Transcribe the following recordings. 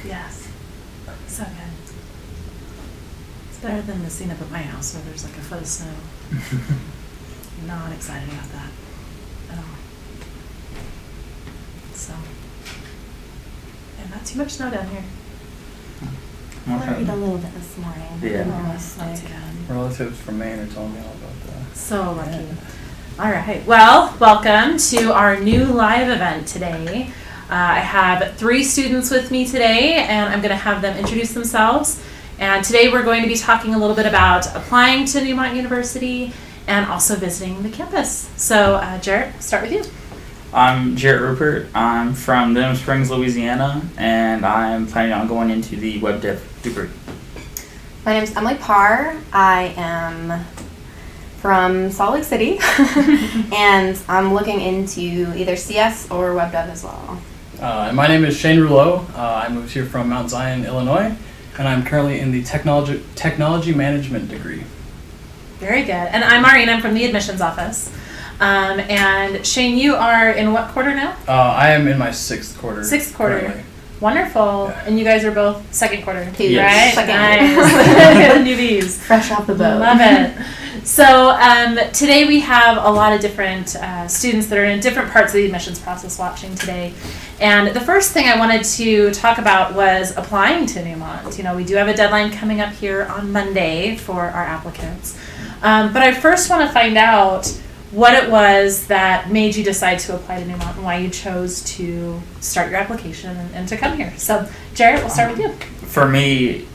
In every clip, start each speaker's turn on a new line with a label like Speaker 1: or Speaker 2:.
Speaker 1: Yes. So good. It's better than the scene up at my house where there's like a foot of snow. Not excited about that at all. So, and not too much snow down here.
Speaker 2: Flurried a little bit this morning.
Speaker 3: Yeah.
Speaker 1: Not too bad.
Speaker 4: Relatives from Maine are telling me all about that.
Speaker 1: So lucky. All right. Well, welcome to our new live event today. I have 3 students with me today, and I'm going to have them introduce themselves. And today we're going to be talking a little bit about applying to Newmont University and also visiting the campus. So, Jarrett, start with you.
Speaker 3: I'm Jarrett Rupert. I'm from Denham Springs, Louisiana, and I'm planning on going into the web dev degree.
Speaker 2: My name is Emily Parr. I am from Salt Lake City, and I'm looking into either CS or web dev as well.
Speaker 4: And my name is Shane Rouleau. I moved here from Mount Zion, Illinois, and I'm currently in the technology management degree.
Speaker 1: Very good. And I'm Maureen. I'm from the admissions office. And Shane, you are in what quarter now?
Speaker 4: I am in my 6th quarter.
Speaker 1: 6th quarter.
Speaker 4: Currently.
Speaker 1: Wonderful.
Speaker 4: Yeah.
Speaker 1: And you guys are both 2nd quarter,
Speaker 3: Yes.
Speaker 1: right?
Speaker 2: Second.
Speaker 1: Nice. Newbies.
Speaker 2: Fresh off the boat.
Speaker 1: Love it. So today we have a lot of different students that are in different parts of the admissions process watching today. And the first thing I wanted to talk about was applying to Newmont. You know, we do have a deadline coming up here on Monday for our applicants. But I first want to find out what it was that made you decide to apply to Newmont and why you chose to start your application and to come here. So, Jarrett, we'll start with you.
Speaker 3: For me,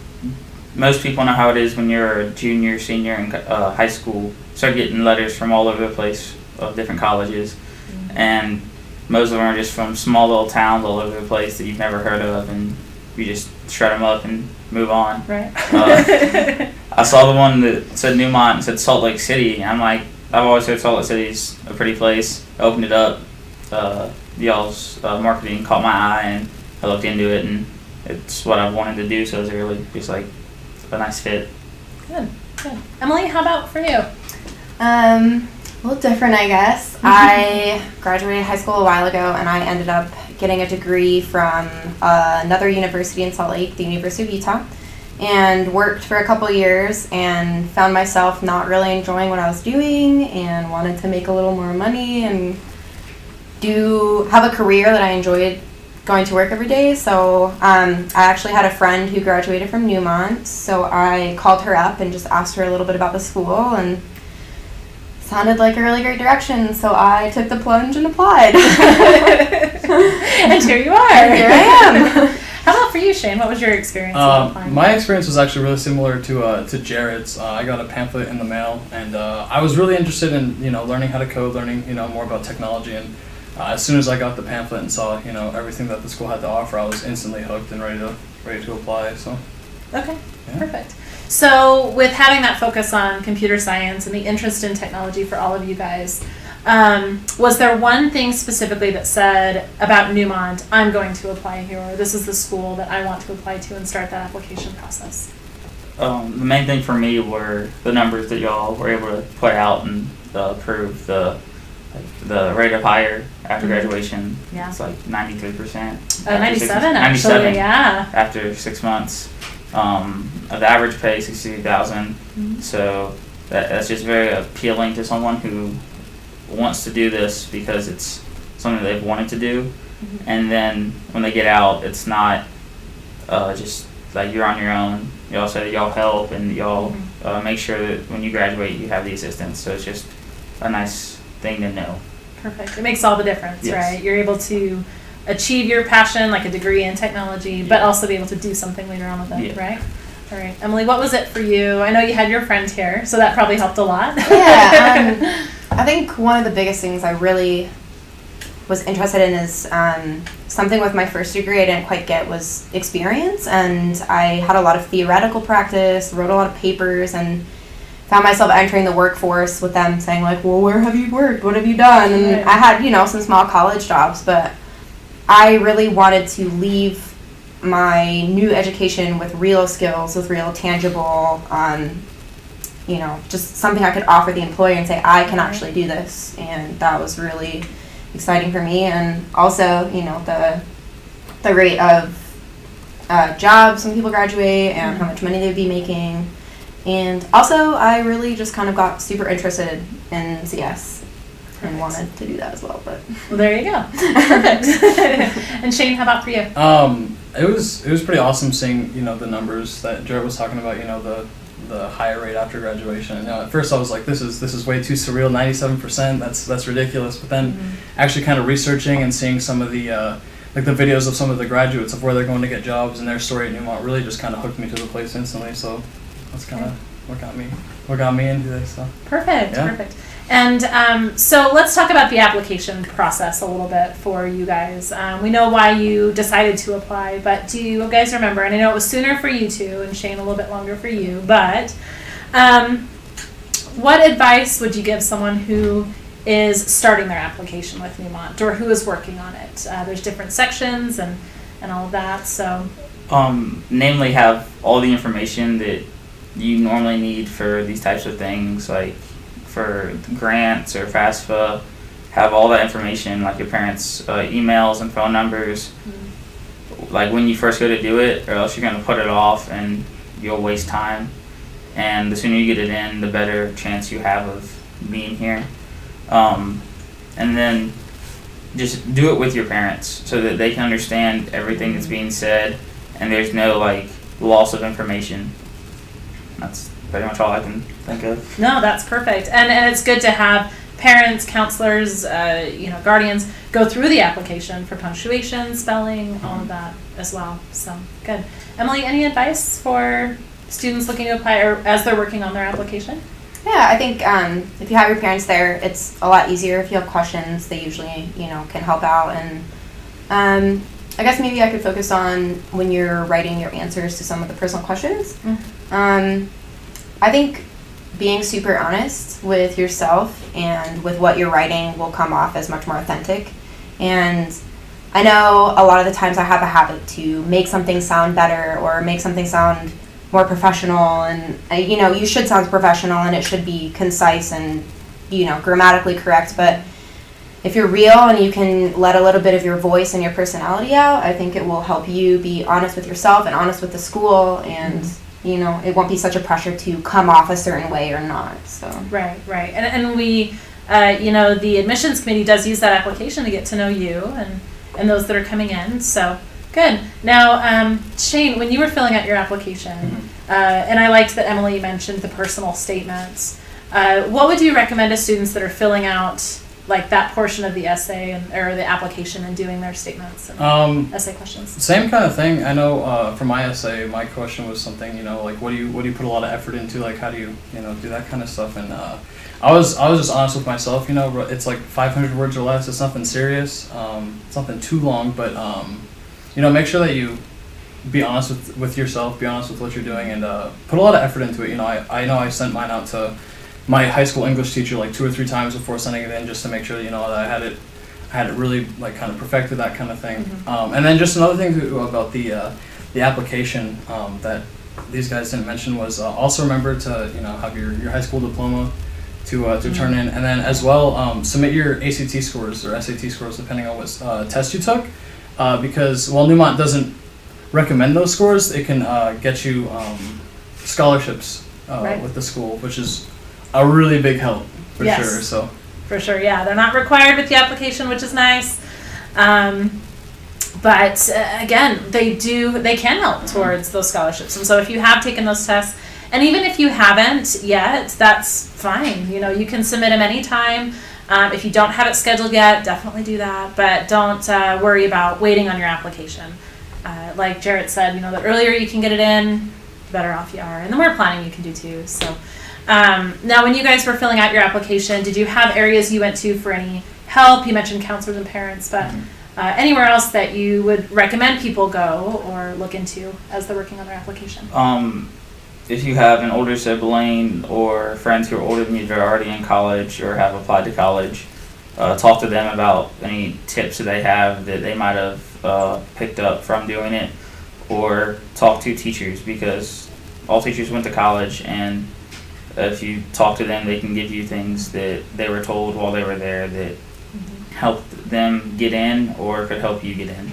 Speaker 3: most people know how it is when you're a junior, senior in high school. Start getting letters from all over the place of different colleges, and most of them are just from small little towns all over the place that you've never heard of, and you just shred them up and move on.
Speaker 1: Right.
Speaker 3: I saw the one that said Newmont and said Salt Lake City, and I'm like, I've always heard Salt Lake City's a pretty place. I opened it up. Y'all's marketing caught my eye, and I looked into it, and it's what I've wanted to do, so it's really just like a nice fit.
Speaker 1: Good. Emily, how about for you?
Speaker 2: A little different, I guess. I graduated high school a while ago, and I ended up getting a degree from another university in Salt Lake, the University of Utah, and worked for a couple years and found myself not really enjoying what I was doing and wanted to make a little more money and have a career that I enjoyed going to work every day. So I actually had a friend who graduated from Newmont, so I called her up and just asked her a little bit about the school, and sounded like a really great direction, so I took the plunge and applied.
Speaker 1: And here you are.
Speaker 2: And here I am.
Speaker 1: How about for you, Shane? What was your experience of applying?
Speaker 4: My experience was actually really similar to Jarrett's. I got a pamphlet in the mail, and I was really interested in learning how to code, learning more about technology. And as soon as I got the pamphlet and saw everything that the school had to offer, I was instantly hooked and ready to apply. So.
Speaker 1: Okay,
Speaker 4: Yeah.
Speaker 1: perfect. So with having that focus on computer science and the interest in technology for all of you guys, was there one thing specifically that said about Newmont, I'm going to apply here, or this is the school that I want to apply to and start that application process?
Speaker 3: The main thing for me were the numbers that y'all were able to put out and prove the rate of hire after graduation.
Speaker 1: Yeah.
Speaker 3: It's like 93%.
Speaker 1: 97 actually,
Speaker 3: 97
Speaker 1: yeah.
Speaker 3: after 6 months. The average pay $62,000. So that's just very appealing to someone who wants to do this because it's something they've wanted to do. And then when they get out, it's not just like you're on your own. You also y'all help and y'all make sure that when you graduate you have the assistance. So it's just a nice thing to know.
Speaker 1: Perfect. It makes all the difference,
Speaker 3: Yes.
Speaker 1: right? You're able to achieve your passion, like a degree in technology, but also be able to do something later on with it,
Speaker 3: Yeah.
Speaker 1: right? All right. Emily, what was it for you? I know you had your friend here, so that probably helped a lot.
Speaker 2: Yeah, I think one of the biggest things I really was interested in is something with my first degree I didn't quite get was experience, and I had a lot of theoretical practice, wrote a lot of papers, and found myself entering the workforce with them saying like, well, where have you worked? What have you done? And
Speaker 1: Right.
Speaker 2: I had, some small college jobs, but I really wanted to leave my new education with real skills, with real tangible, just something I could offer the employer and say, I can actually do this. And that was really exciting for me. And also, the rate of jobs when people graduate and how much money they'd be making. And also, I really just kind of got super interested in CS and wanted to do that as well. But
Speaker 1: Well, there you go. Perfect. And Shane, how about for you?
Speaker 4: It was pretty awesome seeing, you know, the numbers that Jared was talking about, you know, the higher rate after graduation. You know, at first I was like, this is way too surreal, 97%, that's ridiculous. But then actually kind of researching and seeing some of the like the videos of some of the graduates of where they're going to get jobs and their story at Newmont really just kind of hooked me to the place instantly. So that's kind of what got me into this. So.
Speaker 1: Perfect,
Speaker 4: Yeah.
Speaker 1: perfect. And so let's talk about the application process a little bit for you guys. We know why you decided to apply, but do you guys remember, and I know it was sooner for you two, and Shane a little bit longer for you, but what advice would you give someone who is starting their application with Newmont or who is working on it? There's different sections and all of that, so.
Speaker 3: Namely, have all the information that you normally need for these types of things, like for grants or FAFSA. Have all that information, like your parents' emails and phone numbers, like when you first go to do it, or else you're going to put it off and you'll waste time. And the sooner you get it in, the better chance you have of being here. And then just do it with your parents so that they can understand everything that's being said and there's no like loss of information. That's pretty much all I can think of.
Speaker 1: No, that's perfect. And it's good to have parents, counselors, guardians go through the application for punctuation, spelling, all of that as well. So good. Emily, any advice for students looking to apply or as they're working on their application?
Speaker 2: yeah, I think if you have your parents there, it's a lot easier. If you have questions, they usually, can help out. And I guess maybe I could focus on when you're writing your answers to some of the personal questions. I think being super honest with yourself and with what you're writing will come off as much more authentic. And I know a lot of the times I have a habit to make something sound better or make something sound more professional, and you should sound professional and it should be concise and grammatically correct, but if you're real and you can let a little bit of your voice and your personality out, I think it will help you be honest with yourself and honest with the school, and it won't be such a pressure to come off a certain way or not. So
Speaker 1: Right. And we, the admissions committee does use that application to get to know you and those that are coming in. So good. Now, Shane, when you were filling out your application, and I liked that Emily mentioned the personal statements, what would you recommend to students that are filling out like that portion of the essay or the application and doing their statements and essay questions?
Speaker 4: Same kind of thing. I know for my essay, my question was something, like what do you put a lot of effort into? Like how do you, do that kind of stuff? And I was just honest with myself. It's like 500 words or less. It's nothing serious. It's nothing too long, but make sure that you be honest with yourself. Be honest with what you're doing, and put a lot of effort into it. I know I sent mine out to my high school English teacher like 2 or 3 times before sending it in, just to make sure that I had it really like kind of perfected, that kind of thing. And then just another thing about the application that these guys didn't mention was also remember to have your high school diploma to turn in, and then as well submit your ACT scores or SAT scores depending on what test you took, because while Newmont doesn't recommend those scores, it can get you scholarships with the school, which is a really big help for
Speaker 1: Yes.
Speaker 4: sure. So
Speaker 1: For sure, yeah. They're not required with the application, which is nice. But again, they can help towards those scholarships. And so if you have taken those tests, and even if you haven't yet, that's fine. You can submit them anytime. If you don't have it scheduled yet, definitely do that. But don't worry about waiting on your application. Like Jarrett said, the earlier you can get it in, the better off you are. And the more planning you can do too. So now when you guys were filling out your application, did you have areas you went to for any help? You mentioned counselors and parents, but anywhere else that you would recommend people go or look into as they're working on their application?
Speaker 3: If you have an older sibling or friends who are older than you that are already in college or have applied to college, talk to them about any tips that they have that they might have picked up from doing it, or talk to teachers, because all teachers went to college, and if you talk to them, they can give you things that they were told while they were there that helped them get in or could help you get in.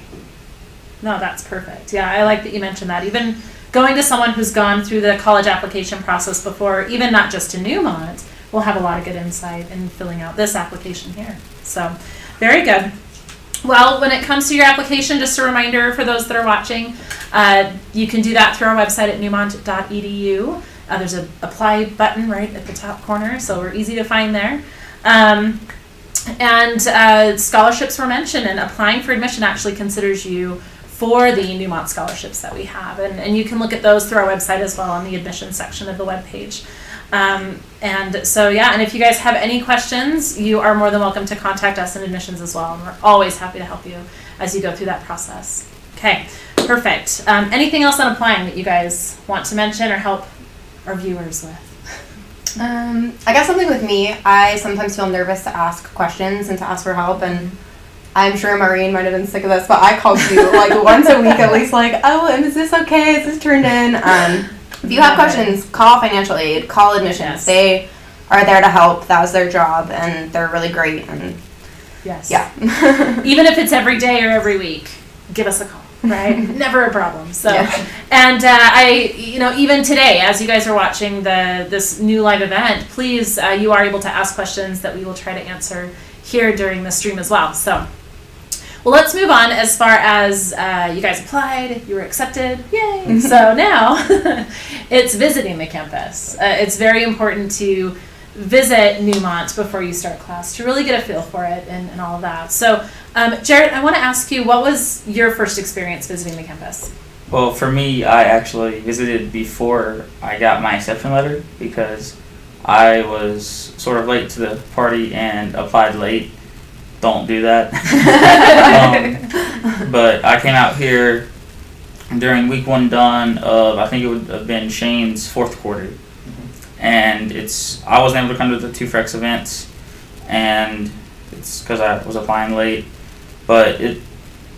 Speaker 1: No, that's perfect. Yeah, I like that you mentioned that. Even going to someone who's gone through the college application process before, even not just to Newmont, will have a lot of good insight in filling out this application here. So, very good. Well, when it comes to your application, just a reminder for those that are watching, you can do that through our website at newmont.edu. There's an apply button right at the top corner, so we're easy to find there. And scholarships were mentioned, and applying for admission actually considers you for the Newmont scholarships that we have. And you can look at those through our website as well on the admissions section of the webpage. And so, yeah, and if you guys have any questions, you are more than welcome to contact us in admissions as well. And we're always happy to help you as you go through that process. Okay, perfect. Anything else on applying that you guys want to mention or help our viewers with?
Speaker 2: I guess something with me, I sometimes feel nervous to ask questions and to ask for help, and I'm sure Maureen might have been sick of this, but I call you like once a week at least, like, oh, is this okay? Is this turned in? If you have questions, call financial aid, call admissions. Yes. They are there to help. That was their job, and they're really great. And
Speaker 1: yes,
Speaker 2: yeah.
Speaker 1: Even if it's every day or every week, give us a call. Right, never a problem. So,
Speaker 2: yeah.
Speaker 1: And even today, as you guys are watching this new live event, please, you are able to ask questions that we will try to answer here during the stream as well. So, well, let's move on. As far as you guys applied, you were accepted, yay! So now it's visiting the campus. It's very important to visit Newmont before you start class to really get a feel for it and all of that. So, Jarrett, I want to ask you, what was your first experience visiting the campus?
Speaker 3: Well, for me, I actually visited before I got my acceptance letter because I was sort of late to the party and applied late. Don't do that. But I came out here during week 1 done of, I think it would have been Shane's 4th quarter. And I wasn't able to come to the 2 Frex events, and it's because I was applying late. But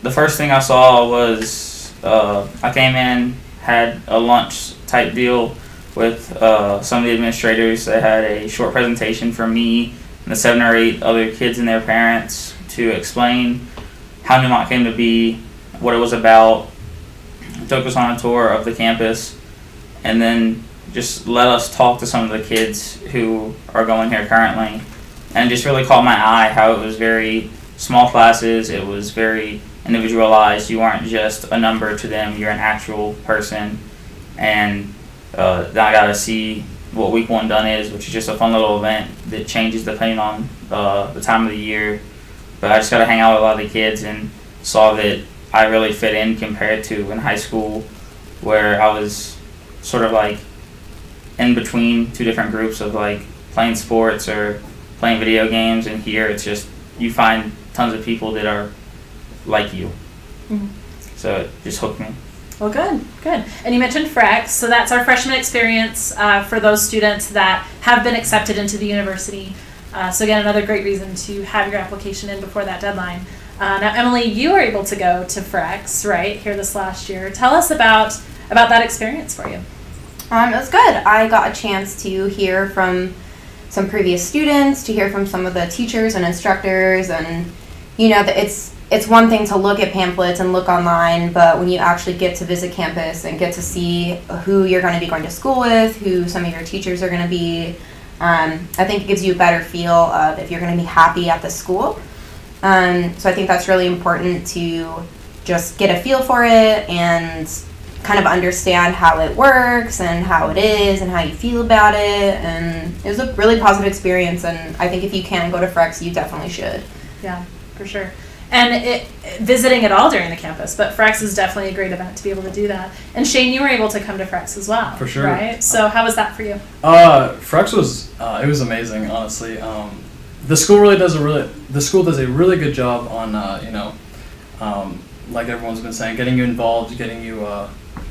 Speaker 3: the first thing I saw was I came in, had a lunch type deal with some of the administrators. They had a short presentation for me and the 7 or 8 other kids and their parents to explain how Newmont came to be, what it was about, took us on a tour of the campus, and then just let us talk to some of the kids who are going here currently, and just really caught my eye how it was very small classes, it was very individualized, you aren't just a number to them, you're an actual person. And then I got to see what week 1 done is, which is just a fun little event that changes depending on the time of the year. But I just got to hang out with a lot of the kids and saw that I really fit in compared to in high school, where I was sort of like in between 2 different groups of like playing sports or playing video games, and here it's just you find tons of people that are like you. Mm-hmm. So it just hooked me.
Speaker 1: Well, good. And you mentioned Frex, so that's our freshman experience for those students that have been accepted into the university. So again, another great reason to have your application in before that deadline. Now, Emily, you were able to go to Frex, right, here this last year. Tell us about that experience for you.
Speaker 2: It was good. I got a chance to hear from some previous students, to hear from some of the teachers and instructors, and it's one thing to look at pamphlets and look online, but when you actually get to visit campus and get to see who you're going to be going to school with, who some of your teachers are going to be, I think it gives you a better feel of if you're going to be happy at the school. So I think that's really important to just get a feel for it and kind of understand how it works and how it is and how you feel about it. And it was a really positive experience, and I think if you can go to Frex, you definitely should.
Speaker 1: Yeah, for sure. And visiting it all during the campus, but Frex is definitely a great event to be able to do that. And Shane, you were able to come to Frex as well.
Speaker 4: For sure.
Speaker 1: Right? So how was that for you?
Speaker 4: Frex was it was amazing, honestly. The school does a really good job on like everyone's been saying, getting you involved, getting you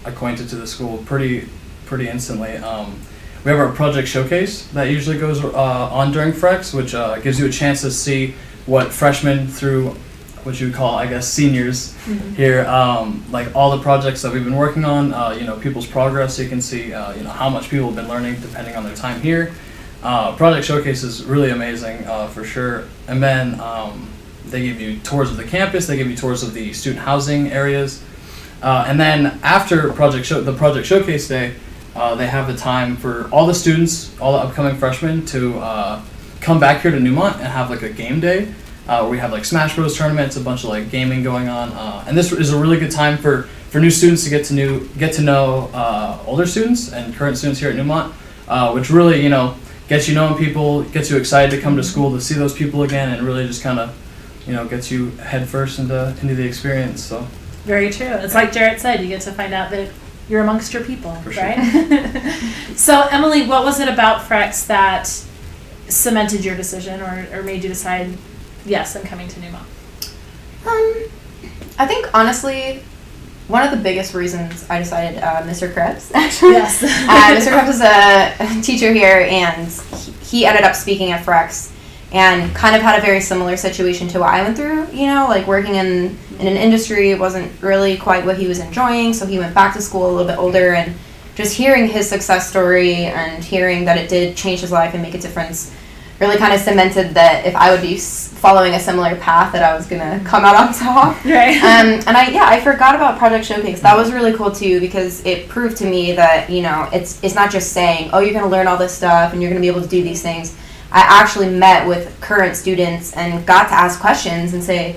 Speaker 4: acquainted to the school pretty instantly. We have our project showcase that usually goes on during Frex, which gives you a chance to see what freshmen through what you would call, I guess, seniors here, like all the projects that we've been working on, people's progress, so you can see, how much people have been learning depending on their time here. Project Showcase is really amazing, for sure. And then they give you tours of the campus, they give you tours of the student housing areas, And then after the project showcase day, they have a time for all the students, all the upcoming freshmen, to come back here to Newmont and have like a game day. Where we have like Smash Bros tournaments, a bunch of like gaming going on, and this is a really good time for new students to get to know older students and current students here at Newmont, which really gets you knowing people, gets you excited to come to school to see those people again, and really just kind of gets you head first into the experience. So
Speaker 1: Very true. It's like Jarrett said, you get to find out that you're amongst your people,
Speaker 4: For sure.
Speaker 1: right? So Emily, what was it about Frex that cemented your decision or made you decide, yes, I'm coming to Newmont?
Speaker 2: I think honestly, one of the biggest reasons I decided, Mr. Krebs, actually.
Speaker 1: Yes.
Speaker 2: Mr. Krebs is a teacher here, and he ended up speaking at Frex, and kind of had a very similar situation to what I went through. Like working in an industry, it wasn't really quite what he was enjoying, so he went back to school a little bit older, and just hearing his success story and hearing that it did change his life and make a difference really kind of cemented that if I would be following a similar path, that I was gonna come out on top.
Speaker 1: Right.
Speaker 2: And I forgot about Project Showcase. That was really cool too, because it proved to me that it's not just saying, oh, you're gonna learn all this stuff and you're gonna be able to do these things. I actually met with current students and got to ask questions and say,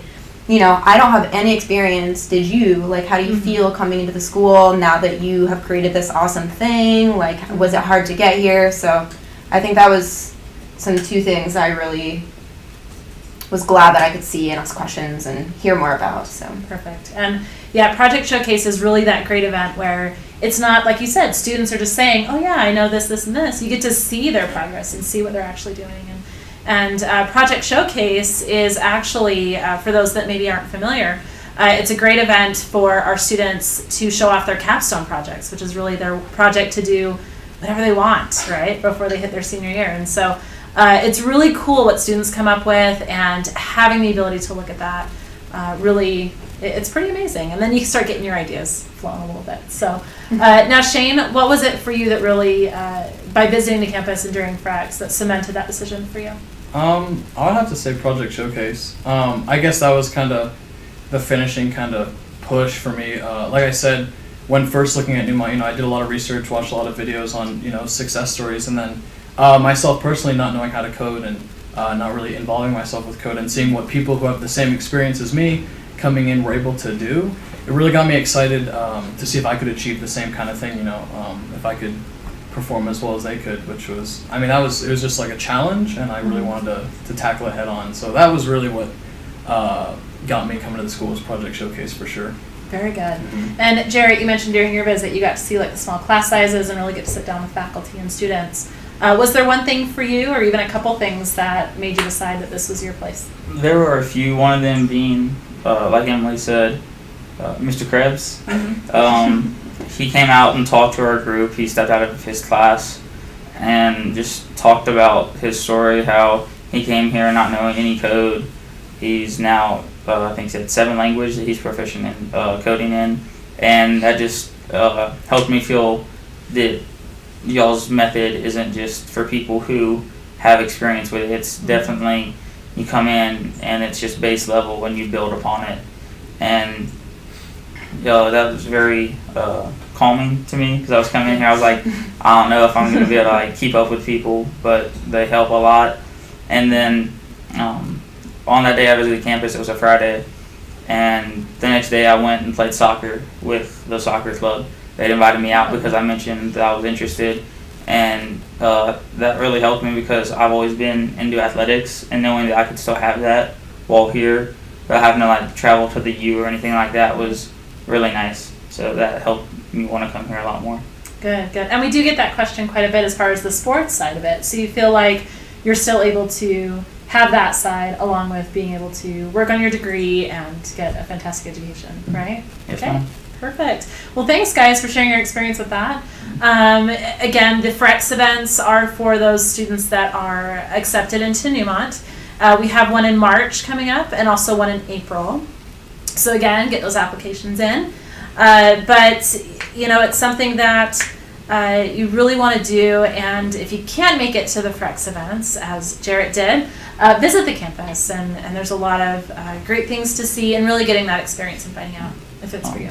Speaker 2: I don't have any experience. Did you? Like, how do you feel coming into the school now that you have created this awesome thing? Like, was it hard to get here? So I think that was two things I really was glad that I could see and ask questions and hear more about. So
Speaker 1: Perfect. And yeah, Project Showcase is really that great event where it's not, like you said, students are just saying, oh yeah, I know this, this, and this. You get to see their progress and see what they're actually doing. And Project Showcase is actually, for those that maybe aren't familiar, it's a great event for our students to show off their capstone projects, which is really their project to do whatever they want, right, before they hit their senior year. And so it's really cool what students come up with, and having the ability to look at that, really, it's pretty amazing. And then you start getting your ideas flowing a little bit. So now, Shane, what was it for you that really, by visiting the campus and during Frex, that cemented that decision for you?
Speaker 4: I would have to say Project Showcase. I guess that was kind of the finishing kind of push for me. Like I said, when first looking at Newmont, I did a lot of research, watched a lot of videos on success stories, and then myself personally not knowing how to code and not really involving myself with code and seeing what people who have the same experience as me coming in were able to do, it really got me excited to see if I could achieve the same kind of thing, if I could perform as well as they could, which was, it was just like a challenge, and I really wanted to tackle it head on. So that was really what got me coming to the school, was Project Showcase for sure.
Speaker 1: Very good. And Jarrett, you mentioned during your visit you got to see like the small class sizes and really get to sit down with faculty and students. Was there one thing for you, or even a couple things, that made you decide that this was your place?
Speaker 3: There were a few, one of them being, like Emily said, Mr. Krebs. He came out and talked to our group. He stepped out of his class and just talked about his story, how he came here not knowing any code. He's now, I think he said 7 languages that he's proficient in coding in, and that just helped me feel that y'all's method isn't just for people who have experience with it. It's definitely, you come in and it's just base level when you build upon it. And that was very calming to me, because I was coming in here, I was like, I don't know if I'm going to be able to keep up with people, but they help a lot. And then on that day I visited campus, it was a Friday, and the next day I went and played soccer with the soccer club. They'd invited me out because I mentioned that I was interested, and that really helped me, because I've always been into athletics, and knowing that I could still have that while here, without having to travel to the U or anything like that, was really nice. So that helped me want to come here a lot more.
Speaker 1: Good. And we do get that question quite a bit as far as the sports side of it. So you feel like you're still able to have that side along with being able to work on your degree and get a fantastic education, right?
Speaker 3: Yes,
Speaker 1: Okay.
Speaker 3: ma'am.
Speaker 1: Perfect. Well, thanks, guys, for sharing your experience with that. Again, the Frex events are for those students that are accepted into Newmont. We have one in March coming up, and also one in April. So again, get those applications in. But it's something that you really want to do, and if you can't make it to the Frex events, as Jarrett did, visit the campus, and there's a lot of great things to see, and really getting that experience and finding out if it's for you.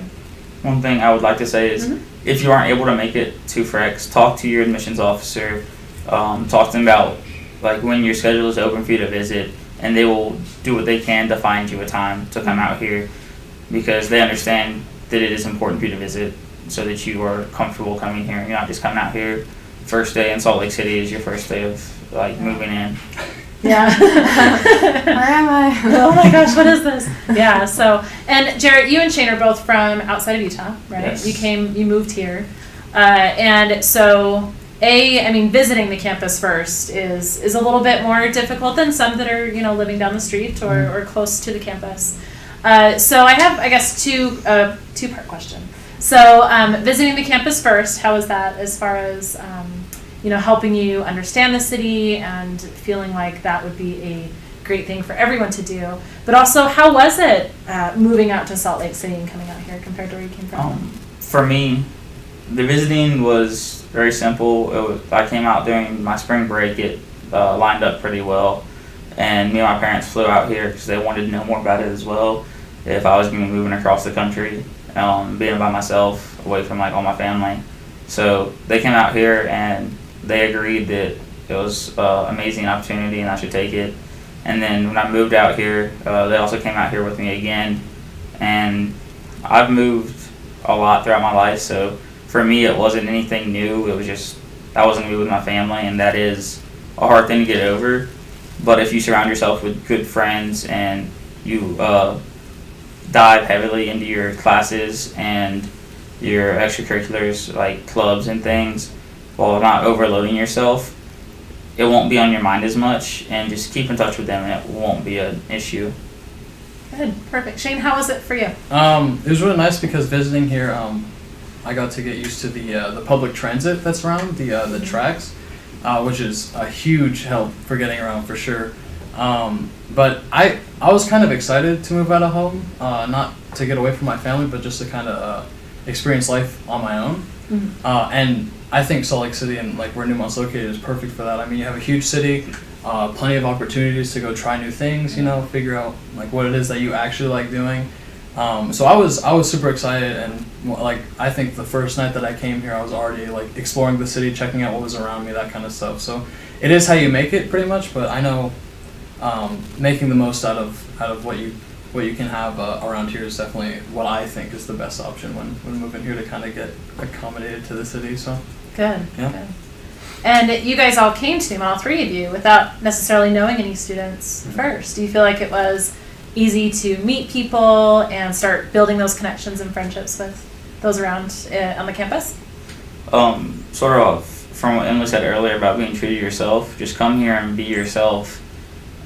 Speaker 3: one thing I would like to say is,
Speaker 1: Mhm.
Speaker 3: if you aren't able to make it to Frex, talk to your admissions officer. Talk to them about like when your schedule is open for you to visit, and they will do what they can to find you a time to come out here, because they understand that it is important for you to visit, so that you are comfortable coming here. You're not just coming out here. First day in Salt Lake City is your first day of like moving in.
Speaker 1: Yeah.
Speaker 2: Where am I?
Speaker 1: Oh my gosh, what is this? Yeah, so, and Jarrett, you and Shane are both from outside of Utah, right?
Speaker 3: Yes.
Speaker 1: You moved here. And so, visiting the campus first is a little bit more difficult than some that are, living down the street or close to the campus. So I have, I guess, two-part question. So, visiting the campus first, how was that as far as, helping you understand the city and feeling like that would be a great thing for everyone to do? But also, how was it moving out to Salt Lake City and coming out here compared to where you came from?
Speaker 3: For me, the visiting was very simple. I came out during my spring break. It lined up pretty well. And me and my parents flew out here because they wanted to know more about it as well. If I was going to be moving across the country, being by myself, away from like all my family. So they came out here and they agreed that it was an amazing opportunity and I should take it. And then when I moved out here, they also came out here with me again. And I've moved a lot throughout my life, so for me it wasn't anything new. It was just, I was going to be with my family, and that is a hard thing to get over. But if you surround yourself with good friends and you dive heavily into your classes and your extracurriculars like clubs and things, while not overloading yourself, it won't be on your mind as much, and just keep in touch with them and it won't be an issue.
Speaker 1: Good, perfect. Shane, how was it for you?
Speaker 4: It was really nice because visiting here, I got to get used to the public transit that's around, the tracks, which is a huge help for getting around for sure. But I was kind of excited to move out of home, not to get away from my family, but just to kind of experience life on my own.
Speaker 1: Mm-hmm.
Speaker 4: And I think Salt Lake City and like where Newmont's located is perfect for that. I mean, you have a huge city, plenty of opportunities to go try new things, figure out like what it is that you actually like doing. So I was super excited, and like I think the first night that I came here, I was already like exploring the city, checking out what was around me, that kind of stuff. So it is how you make it pretty much, but I know making the most out of what you can have around here is definitely what I think is the best option when moving here to kind of get accommodated to the city. So
Speaker 1: Good.
Speaker 4: Yeah.
Speaker 1: Good. And you guys all came to Newmont, all three of you, without necessarily knowing any students first. Do you feel like it was easy to meet people and start building those connections and friendships with those around on the campus?
Speaker 3: Sort of from what Emily said earlier about being true to yourself, just come here and be yourself.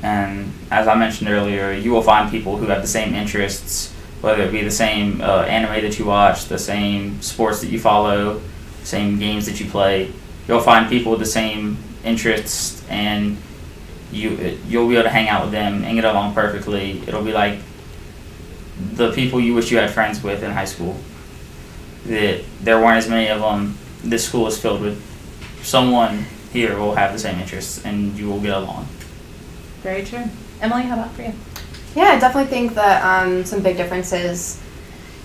Speaker 3: And as I mentioned earlier, you will find people who have the same interests, whether it be the same anime that you watch, the same sports that you follow, same games that you play. You'll find people with the same interests, and you'll be able to hang out with them and get along perfectly. It'll be like the people you wish you had friends with in high school. That there weren't as many of them. This school is filled with someone here will have the same interests, and you will get along.
Speaker 1: Very true. Emily, how about for you?
Speaker 2: Yeah, I definitely think that some big differences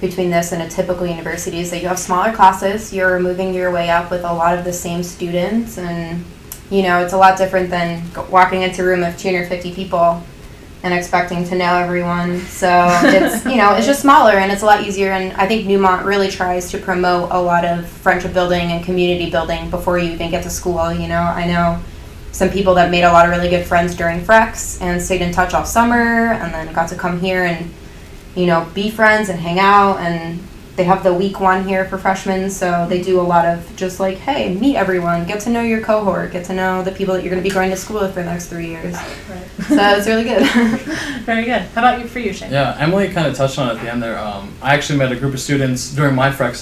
Speaker 2: between this and a typical university is that you have smaller classes. You're moving your way up with a lot of the same students, and it's a lot different than walking into a room of 250 people and expecting to know everyone. So it's it's just smaller and it's a lot easier. And I think Newmont really tries to promote a lot of friendship building and community building before you even get to school. I know some people that made a lot of really good friends during Frex and stayed in touch all summer, and then got to come here and be friends and hang out. And they have the week one here for freshmen, so they do a lot of just like, hey, meet everyone, get to know your cohort, get to know the people that you're going to be going to school with for the next 3 years.
Speaker 1: Right.
Speaker 2: So it's really good.
Speaker 1: Very good. How about for you, Shane?
Speaker 4: yeah, Emily kind of touched on it at the end there. I actually met a group of students during my Frex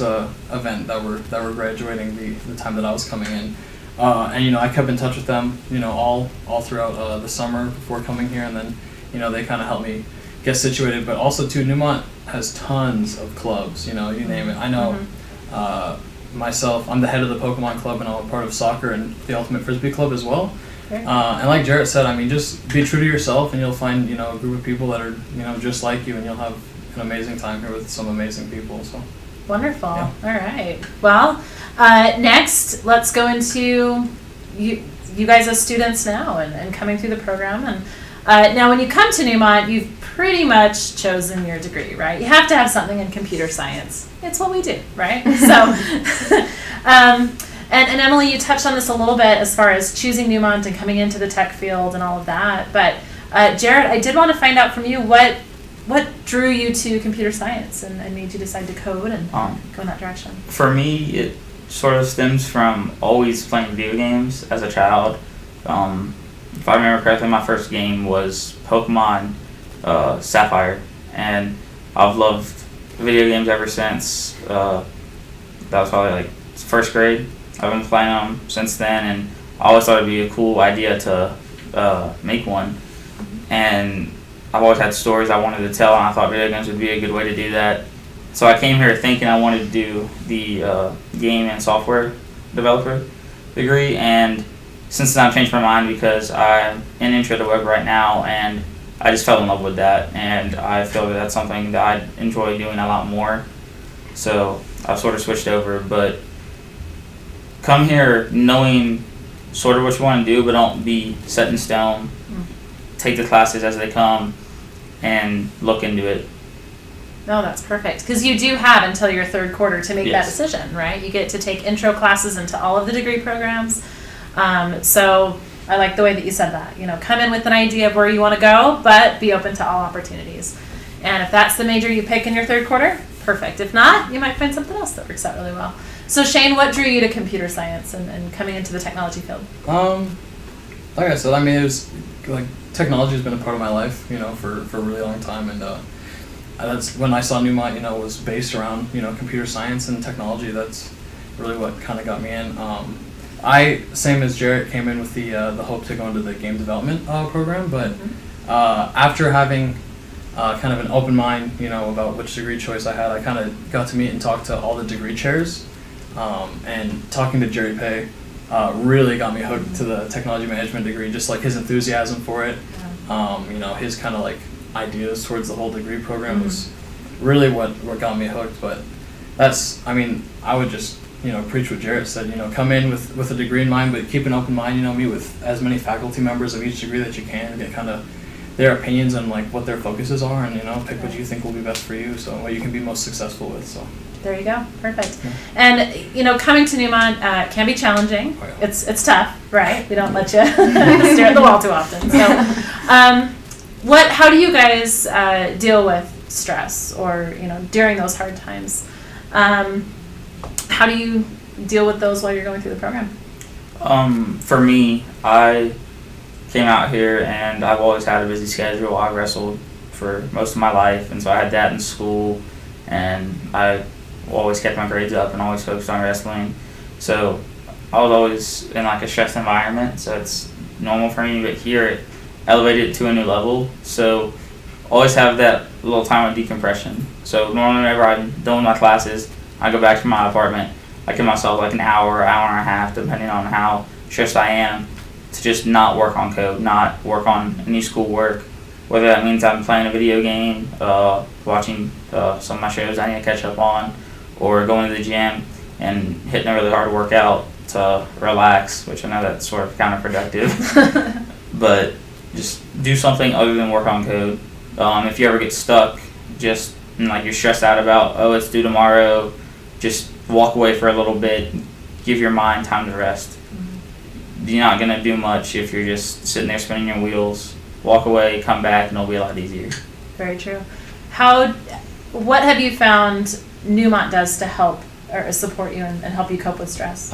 Speaker 4: event that were graduating the time that I was coming in. And I kept in touch with them, all throughout the summer before coming here, and then they kind of helped me get situated. But also too, Newmont has tons of clubs, you name it. I know myself, I'm the head of the Pokemon Club, and I'm a part of soccer and the Ultimate Frisbee Club as well.
Speaker 1: Very
Speaker 4: And like Jarrett said, I mean, just be true to yourself, and you'll find a group of people that are just like you, and you'll have an amazing time here with some amazing people. So
Speaker 1: Wonderful.
Speaker 4: Yeah.
Speaker 1: All right. Well, next, let's go into you guys as students now and coming through the program. And now when you come to Newmont, you've pretty much chosen your degree, right? You have to have something in computer science. It's what we do, right? So, and Emily, you touched on this a little bit as far as choosing Newmont and coming into the tech field and all of that. But Jared, I did want to find out from you what drew you to computer science and made you decide to code and go in that direction?
Speaker 3: For me, it sort of stems from always playing video games as a child. If I remember correctly, my first game was Pokemon Sapphire, and I've loved video games ever since. That was probably like first grade. I've been playing them since then, and I always thought it'd be a cool idea to make one. And I've always had stories I wanted to tell, and I thought video games would be a good way to do that. So I came here thinking I wanted to do the game and software developer degree, and since then I've changed my mind because I'm in Intro to Web right now, and I just fell in love with that, and I feel that that's something that I enjoy doing a lot more. So I've sort of switched over, but come here knowing sort of what you want to do, but don't be set in stone. Take the classes as they come and look into it.
Speaker 1: No, that's perfect. Because you do have until your third quarter to make that
Speaker 3: Yes.
Speaker 1: decision, right? You get to take intro classes into all of the degree programs. So I like the way that you said that. You know, come in with an idea of where you want to go, but be open to all opportunities. And if that's the major you pick in your third quarter, perfect. If not, you might find something else that works out really well. So Shane, what drew you to computer science and coming into the technology field?
Speaker 4: Like I said, I mean, it was like technology has been a part of my life, you know, for a really long time, and that's when I saw Newmont, you know, was based around, you know, computer science and technology. That's really what kind of got me in. I, same as Jarrett, came in with the hope to go into the game development program, but after having kind of an open mind, you know, about which degree choice I had, I kind of got to meet and talk to all the degree chairs, and talking to Jerry Pay really got me hooked to the technology management degree, just like his enthusiasm for it. You know, his kind of like ideas towards the whole degree program was really what got me hooked. But that's, I mean, I would just, you know, preach what Jarrett said, you know, come in with a degree in mind, but keep an open mind, you know, meet with as many faculty members of each degree that you can, get kind of their opinions on like what their focuses are, and, you know, pick what you think will be best for you, so what you can be most successful with. So
Speaker 1: There you go. Perfect. And, you know, coming to Newmont can be challenging.
Speaker 4: Oh, yeah.
Speaker 1: It's tough, right? We don't let you stare at the wall too often. So, how do you guys deal with stress or, you know, during those hard times? How do you deal with those while you're going through the program?
Speaker 3: For me, I came out here and I've always had a busy schedule. I wrestled for most of my life, and so I had that in school, and I always kept my grades up and always focused on wrestling. So I was always in like a stressed environment, so it's normal for me, but here it elevated it to a new level. So always have that little time of decompression. So normally whenever I'm doing my classes, I go back to my apartment. I give myself like an hour and a half, depending on how stressed I am, to just not work on code, not work on any school work. Whether that means I'm playing a video game, watching some of my shows I need to catch up on, or going to the gym and hitting a really hard workout to relax, which I know that's sort of counterproductive. But just do something other than work on code. If you ever get stuck, just like you're stressed out about, oh, it's due tomorrow, just walk away for a little bit, give your mind time to rest. You're not going to do much if you're just sitting there spinning your wheels. Walk away, come back, and it'll be a lot easier.
Speaker 1: Very true. What have you found Newmont does to help or support you and help you cope with stress?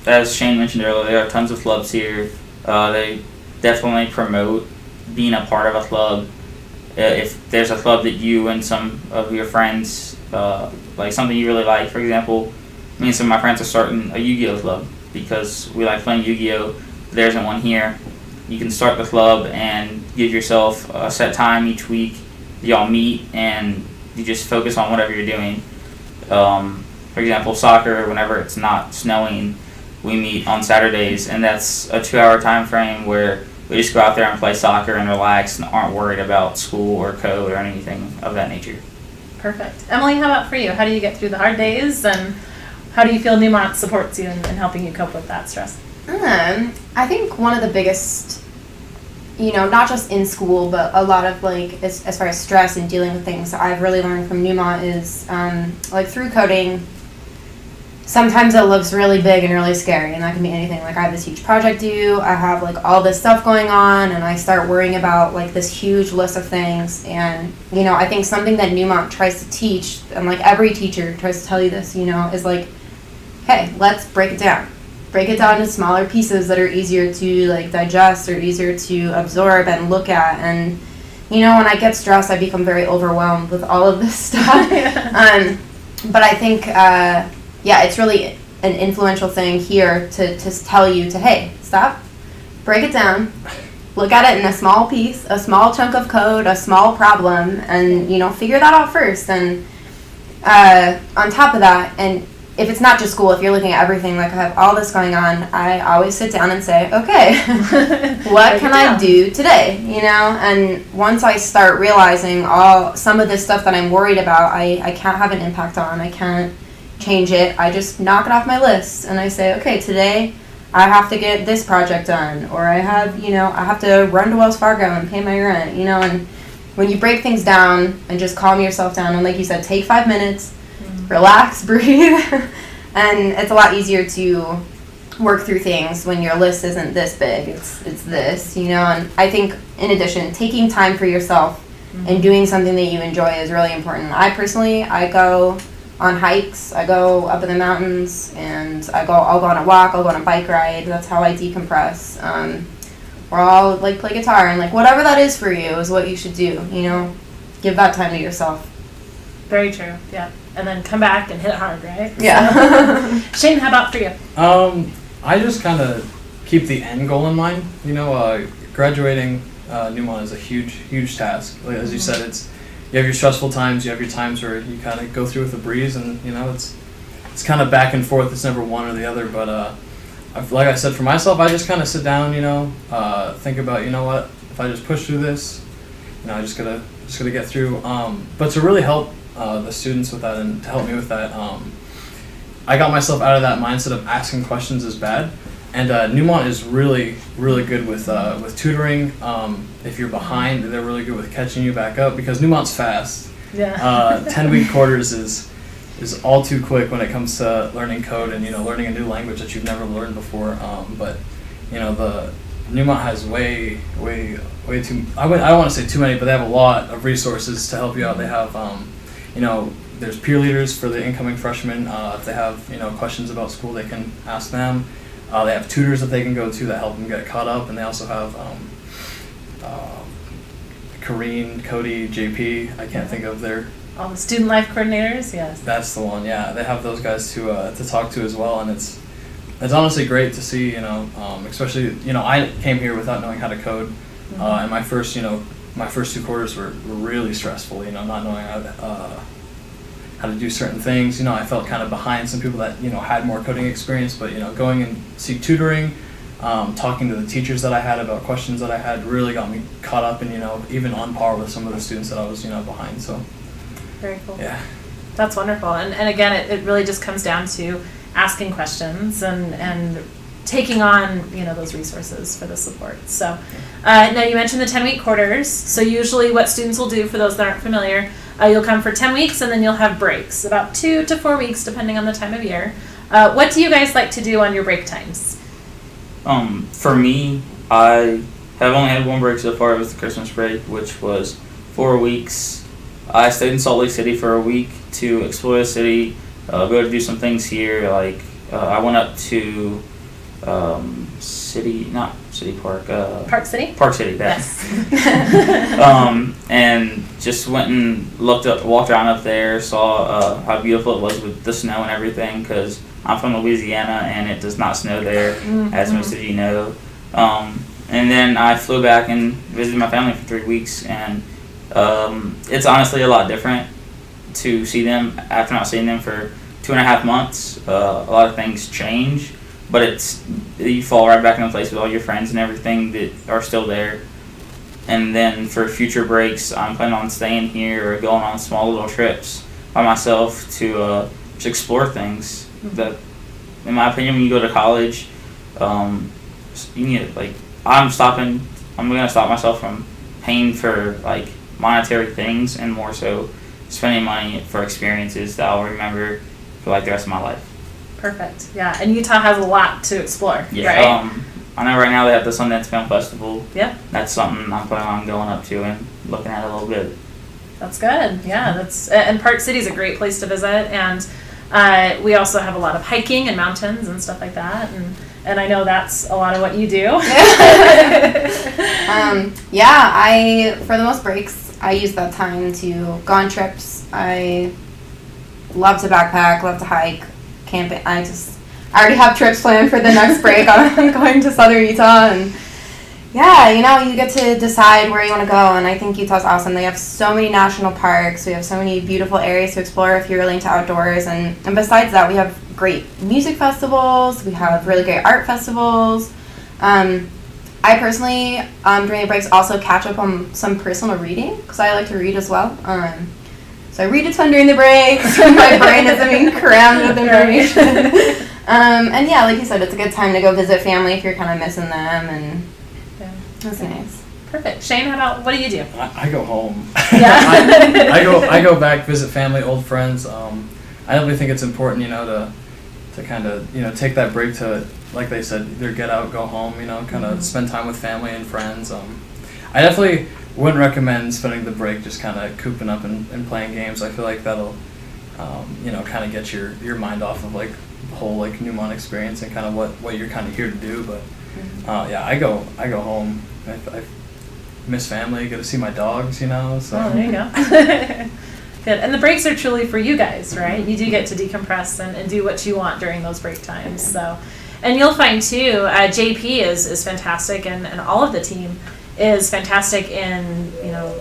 Speaker 3: As Shane mentioned earlier, there are tons of clubs here. They definitely promote being a part of a club. If there's a club that you and some of your friends, like something you really like, for example, me and some of my friends are starting a Yu-Gi-Oh club because we like playing Yu-Gi-Oh. There isn't one here. You can start the club and give yourself a set time each week. Y'all meet and you just focus on whatever you're doing. For example, soccer, whenever it's not snowing, we meet on Saturdays, and that's a 2-hour time frame where we just go out there and play soccer and relax and aren't worried about school or code or anything of that nature.
Speaker 1: Perfect. Emily, how about for you? How do you get through the hard days, and how do you feel Newmont supports you in helping you cope with that stress?
Speaker 2: I think one of the biggest, not just in school, but a lot of as far as stress and dealing with things I've really learned from Newmont is through coding. Sometimes it looks really big and really scary, and that can be anything. Like I have this huge project due, I have all this stuff going on, and I start worrying about this huge list of things. And I think something that Newmont tries to teach, and every teacher tries to tell you this, is hey, let's break it down. Break it down into smaller pieces that are easier to digest or easier to absorb and look at. And when I get stressed, I become very overwhelmed with all of this stuff. But I think it's really an influential thing here to tell you hey, stop, break it down, look at it in a small piece, a small chunk of code, a small problem, and figure that out first. And on top of that, and if it's not just school, if you're looking at everything, I have all this going on, I always sit down and say, okay, what can I do today? And once I start realizing some of this stuff that I'm worried about, I can't have an impact on, I can't change it, I just knock it off my list and I say, okay, today I have to get this project done, or I have to run to Wells Fargo and pay my rent, and when you break things down and just calm yourself down, and like you said, take 5 minutes, relax, breathe, and it's a lot easier to work through things when your list isn't this big, it's this, and I think in addition, taking time for yourself and doing something that you enjoy is really important. I go on hikes, I go up in the mountains, and I'll go on a walk, I'll go on a bike ride. That's how I decompress. Or I'll play guitar, and whatever that is for you is what you should do. Give that time to yourself.
Speaker 1: Very true. Yeah, and then come back and hit hard, right?
Speaker 2: Yeah.
Speaker 1: So, Shane, how about for you?
Speaker 4: I just kind of keep the end goal in mind. Graduating Newmont is a huge task. As you said, you have your stressful times, you have your times where you kind of go through with a breeze, and it's kind of back and forth. It's never one or the other. But like I said, for myself, I just kind of sit down, think about, what, if I just push through this, I just gotta get through. But to really help the students with that, and to help me with that, I got myself out of that mindset of asking questions is bad. And Newmont is really good with tutoring. If you're behind, they're really good with catching you back up, because Newmont's fast.
Speaker 1: Yeah.
Speaker 4: 10-week quarters is all too quick when it comes to learning code and learning a new language that you've never learned before. But the Newmont has way too. I don't want to say too many, but they have a lot of resources to help you out. They have there's peer leaders for the incoming freshmen. If they have questions about school, they can ask them. They have tutors that they can go to that help them get caught up, and they also have Kareen, Cody, JP. I can't think of their.
Speaker 1: All the student life coordinators, yes.
Speaker 4: That's the one. Yeah, they have those guys to talk to as well, and it's honestly great to see. Especially I came here without knowing how to code, and my first 2 quarters were really stressful. Not knowing how to do certain things. I felt kind of behind some people that had more coding experience, but going and seek tutoring, talking to the teachers that I had about questions that I had really got me caught up and even on par with some of the students that I was behind. So
Speaker 1: very cool.
Speaker 4: Yeah,
Speaker 1: that's wonderful. And again, it really just comes down to asking questions and taking on those resources for the support. So now you mentioned the 10-week quarters. So usually what students will do, for those that aren't familiar, you'll come for 10 weeks and then you'll have breaks, about 2 to 4 weeks depending on the time of year. What do you guys like to do on your break times?
Speaker 3: For me, I have only had one break so far. It was the Christmas break, which was 4 weeks. I stayed in Salt Lake City for a week to explore the city, go to do some things here. I went up to Park City,
Speaker 1: Yes.
Speaker 3: and just went and walked around up there, saw how beautiful it was with the snow and everything, because I'm from Louisiana and it does not snow there, as most of you know. And then I flew back and visited my family for 3 weeks, and it's honestly a lot different to see them after not seeing them for 2.5 months. A lot of things change, but you fall right back into place with all your friends and everything that are still there. and then for future breaks, I'm planning on staying here or going on small little trips by myself to just explore things. That, in my opinion, when you go to college, you need I'm gonna stop myself from paying for like monetary things and more so spending money for experiences that I'll remember for like the rest of my life.
Speaker 1: Perfect. Yeah, and Utah has a lot to explore,
Speaker 3: Yeah.
Speaker 1: right?
Speaker 3: I know right now they have the Sundance Film Festival.
Speaker 1: Yep.
Speaker 3: That's something I'm planning on going up to and looking at a little bit.
Speaker 1: That's good. Yeah, and Park City's a great place to visit, and we also have a lot of hiking and mountains and stuff like that, and I know that's a lot of what you do.
Speaker 2: For the most breaks, I use that time to go on trips. I love to backpack, love to hike, camping. I already have trips planned for the next break. I'm going to southern Utah, and you get to decide where you want to go, and I think Utah's awesome. They have so many national parks. We have so many beautiful areas to explore if you're really into outdoors, and besides that, we have great music festivals. We have really great art festivals. I personally, during the breaks, also catch up on some personal reading because I like to read as well. So I read a ton during the breaks when my brain isn't being crammed with information. Like you said, it's a good time to go visit family if you're kind of missing them, and that's nice.
Speaker 1: Perfect. Shane, what do you do?
Speaker 4: I go home.
Speaker 1: Yeah.
Speaker 4: I go back, visit family, old friends. I definitely think it's important, to kind of, take that break to, like they said, either get out, go home, kind of spend time with family and friends. I definitely wouldn't recommend spending the break just kind of cooping up and playing games. I feel like that'll, kind of get your mind off of like the whole like Newmont experience and kind of what you're kind of here to do. But I go home. I miss family. Get to see my dogs. So.
Speaker 1: Oh, there you go. Good. And the breaks are truly for you guys, right? You do get to decompress and do what you want during those break times. So, and you'll find too, JP is fantastic, and all of the team is fantastic in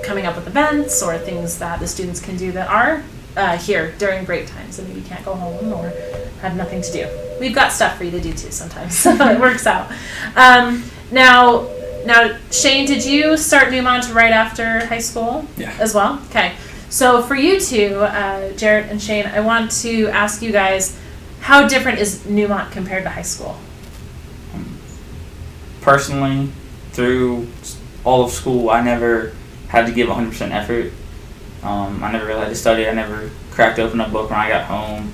Speaker 1: coming up with events or things that the students can do that are here during break times and maybe can't go home or have nothing to do. We've got stuff for you to do too sometimes, so it works out. Now, Shane, did you start Newmont right after high school?
Speaker 4: Yeah.
Speaker 1: As well? Okay. So for you two, Jarrett and Shane, I want to ask you guys, how different is Newmont compared to high school?
Speaker 3: Personally, through all of school, I never had to give 100% effort. I never really had to study. I never cracked open a book when I got home.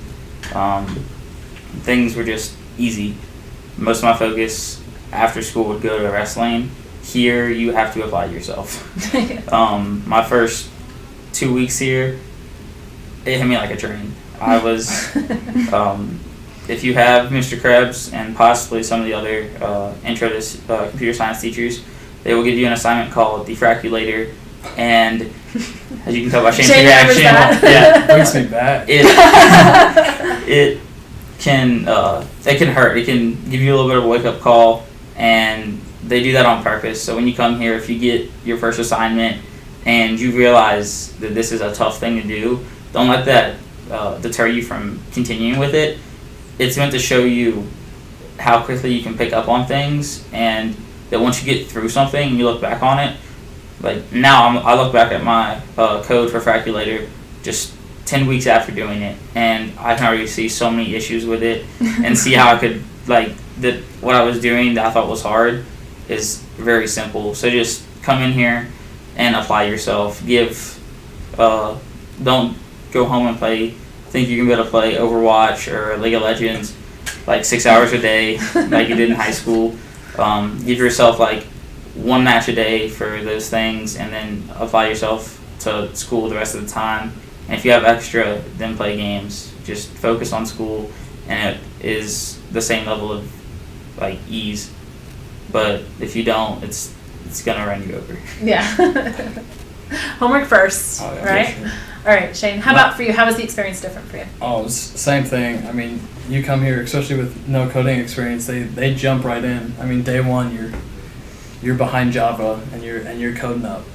Speaker 3: Things were just easy. Most of my focus after school would go to wrestling. Here, you have to apply yourself. My first 2 weeks here, it hit me like a train. I was, if you have Mr. Krebs and possibly some of the other intro to computer science teachers, they will give you an assignment called Defraculator, and as you can tell by Shane's reaction,
Speaker 4: brings me back.
Speaker 3: It can hurt. It can give you a little bit of a wake up call, and they do that on purpose. So when you come here, if you get your first assignment and you realize that this is a tough thing to do, don't let that deter you from continuing with it. It's meant to show you how quickly you can pick up on things, and that once you get through something and you look back on it, like now I look back at my code for Fraculator just 10 weeks after doing it, and I can already see so many issues with it and see how I could, that what I was doing that I thought was hard is very simple. So just come in here and apply yourself. Don't go home and think you're going to be able to play Overwatch or League of Legends 6 hours a day like you did in high school. Give yourself one match a day for those things, and then apply yourself to school the rest of the time. And if you have extra, then play games. Just focus on school, and it is the same level of ease. But if you don't, it's gonna run you over.
Speaker 1: Yeah. Homework first, right?
Speaker 4: Sure.
Speaker 1: All right, Shane. How about for you? How was the experience different for you?
Speaker 4: Oh, it's the same thing. I mean, you come here, especially with no coding experience, they jump right in. I mean, day one, you're behind Java and you're coding up.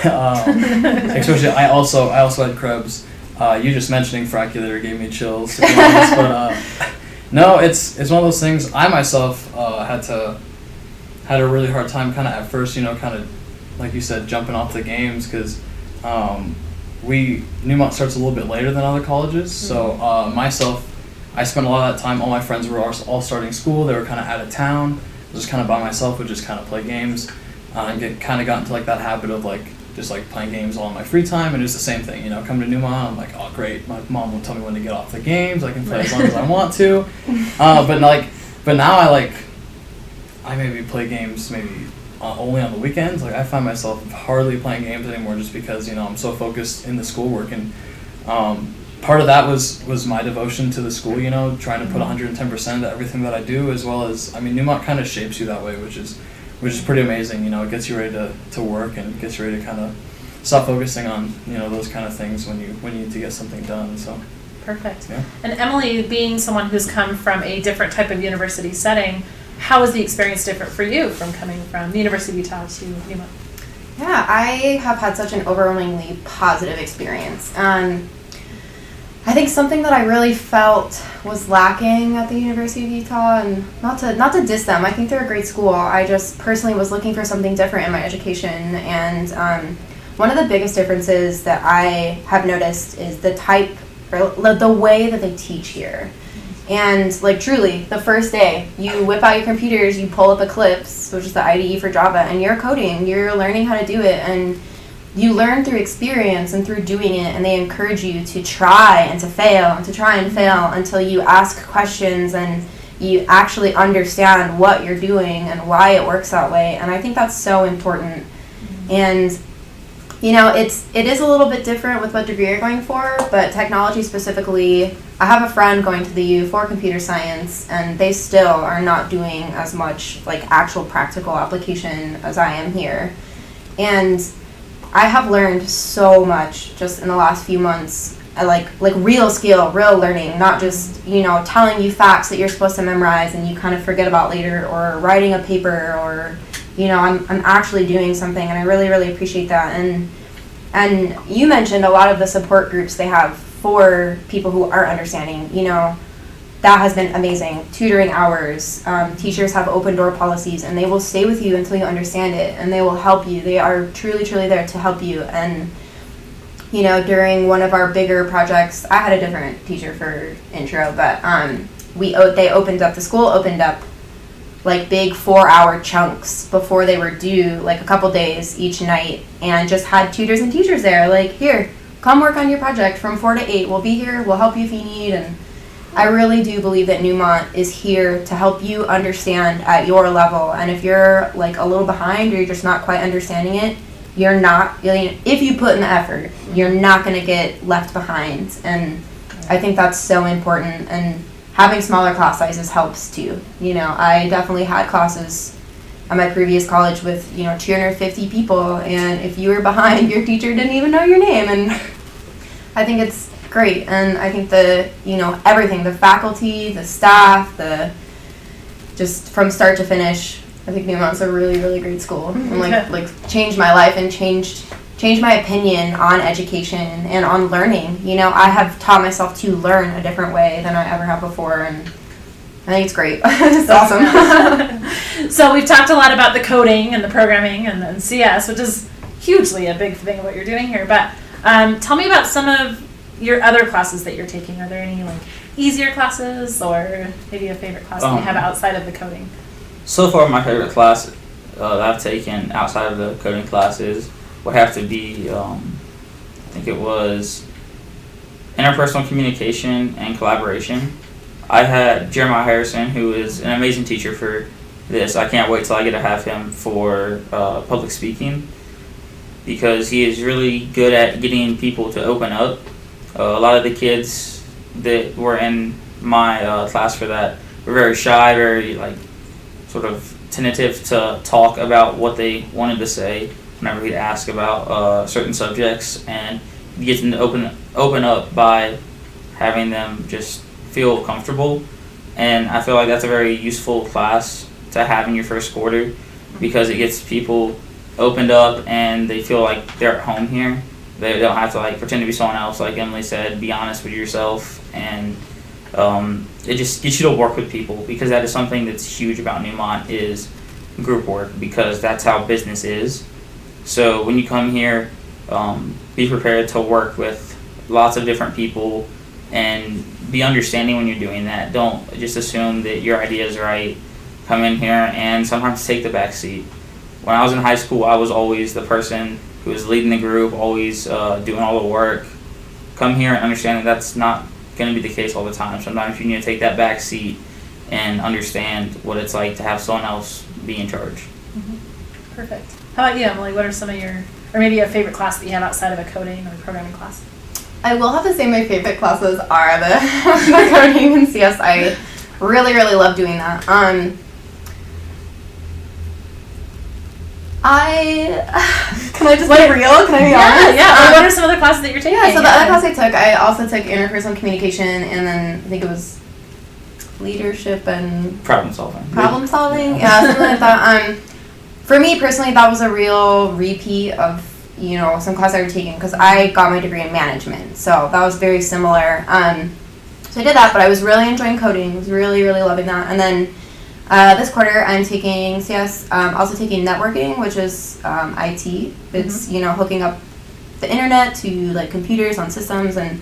Speaker 4: Especially, I also had Krebs. You just mentioning Fraculator gave me chills, to be honest. But no, it's one of those things. I myself had a really hard time kind of at first, kind of like you said, jumping off the games because Newmont starts a little bit later than other colleges. So myself, I spent a lot of that time. All my friends were all starting school. They were kind of out of town. I was just kind of by myself, would just kind of play games, and got into like that habit of like just like playing games all in my free time. And it was the same thing, come to Newmont. I'm like, oh great, my mom will tell me when to get off the games. I can play as long as I want to. But now I maybe play games maybe only on the weekends. Like I find myself hardly playing games anymore just because I'm so focused in the schoolwork, and part of that was my devotion to the school, trying to put 110% into everything that I do, as well as Newmont kind of shapes you that way, which is pretty amazing. It gets you ready to work and gets you ready to kind of stop focusing on those kind of things when you need to get something done. So
Speaker 1: perfect.
Speaker 4: Yeah.
Speaker 1: And Emily, being someone who's come from a different type of university setting, how was the experience different for you from coming from the University of Utah to Newmont?
Speaker 2: Yeah, I have had such an overwhelmingly positive experience. I think something that I really felt was lacking at the University of Utah, and not to diss them, I think they're a great school. I just personally was looking for something different in my education, and one of the biggest differences that I have noticed is the way that they teach here. And like truly, the first day, you whip out your computers, you pull up Eclipse, which is the IDE for Java, and you're coding, you're learning how to do it, and you learn through experience and through doing it, and they encourage you to try and to fail and to try and fail until you ask questions and you actually understand what you're doing and why it works that way. And I think that's so important. And it is a little bit different with what degree you're going for, but technology specifically, I have a friend going to the U for computer science, and they still are not doing as much like actual practical application as I am here. And I have learned so much just in the last few months. I like real skill, real learning, not just, telling you facts that you're supposed to memorize and you kind of forget about later, or writing a paper, or, I'm actually doing something, and I really, really appreciate that. And you mentioned a lot of the support groups they have for people who are understanding, that has been amazing. Tutoring hours, teachers have open door policies, and they will stay with you until you understand it, and they will help you. They are truly, truly there to help you. And, during one of our bigger projects, I had a different teacher for intro, but the school opened up like big 4-hour chunks before they were due, like a couple days each night, and just had tutors and teachers there, like, here, come work on your project from 4 to 8. We'll be here. We'll help you if you need. And I really do believe that Newmont is here to help you understand at your level. And if you're like a little behind or you're just not quite understanding it, if you put in the effort, you're not going to get left behind. And I think that's so important. And having smaller class sizes helps too. I definitely had classes at my previous college with 250 people, and if you were behind, your teacher didn't even know your name. And I think it's great. And I think everything, the faculty, the staff, just from start to finish, I think Newmont's a really, really great school, and like changed my life and changed my opinion on education and on learning. I have taught myself to learn a different way than I ever have before, and I think it's great. It's awesome.
Speaker 1: So we've talked a lot about the coding and the programming and then CS, which is hugely a big thing of what you're doing here. But tell me about some of your other classes that you're taking. Are there any easier classes, or maybe a favorite class that you have outside of the coding?
Speaker 3: So far, my favorite class that I've taken outside of the coding classes would have to be, I think it was interpersonal communication and collaboration. I had Jeremiah Harrison, who is an amazing teacher for this. I can't wait till I get to have him for public speaking, because he is really good at getting people to open up. A lot of the kids that were in my class for that were very shy, very sort of tentative to talk about what they wanted to say whenever he'd ask about certain subjects, and you get them to open up by having them just feel comfortable. And I feel like that's a very useful class to have in your first quarter, because it gets people opened up and they feel like they're at home here. They don't have to pretend to be someone else, like Emily said. Be honest with yourself, and it just gets you to work with people, because that is something that's huge about Newmont, is group work, because that's how business is. So when you come here, be prepared to work with lots of different people and be understanding when you're doing that. Don't just assume that your idea is right. Come in here and sometimes take the back seat. When I was in high school, I was always the person who was leading the group, always doing all the work. Come here and understand that that's not going to be the case all the time. Sometimes you need to take that back seat and understand what it's like to have someone else be in charge.
Speaker 1: Perfect. How about you, Emily? What are some of your, or maybe a favorite class that you have outside of a coding or programming class?
Speaker 2: I will have to say my favorite classes are the coding and CS. I really love doing that. Can I just be real? Can I be honest?
Speaker 1: Yeah. What are some other classes that you're taking?
Speaker 2: Yeah, so the other class I took, I also took interpersonal communication, and then I think it was leadership and
Speaker 3: Problem solving.
Speaker 2: Yeah, something like that. For me personally, that was a real repeat of some class I was taking, because I got my degree in management, so that was very similar. So I did that, but I was really enjoying coding. I was really loving that. And then this quarter I'm taking CS, also taking networking, which is IT. It's hooking up the internet to like computers on systems, and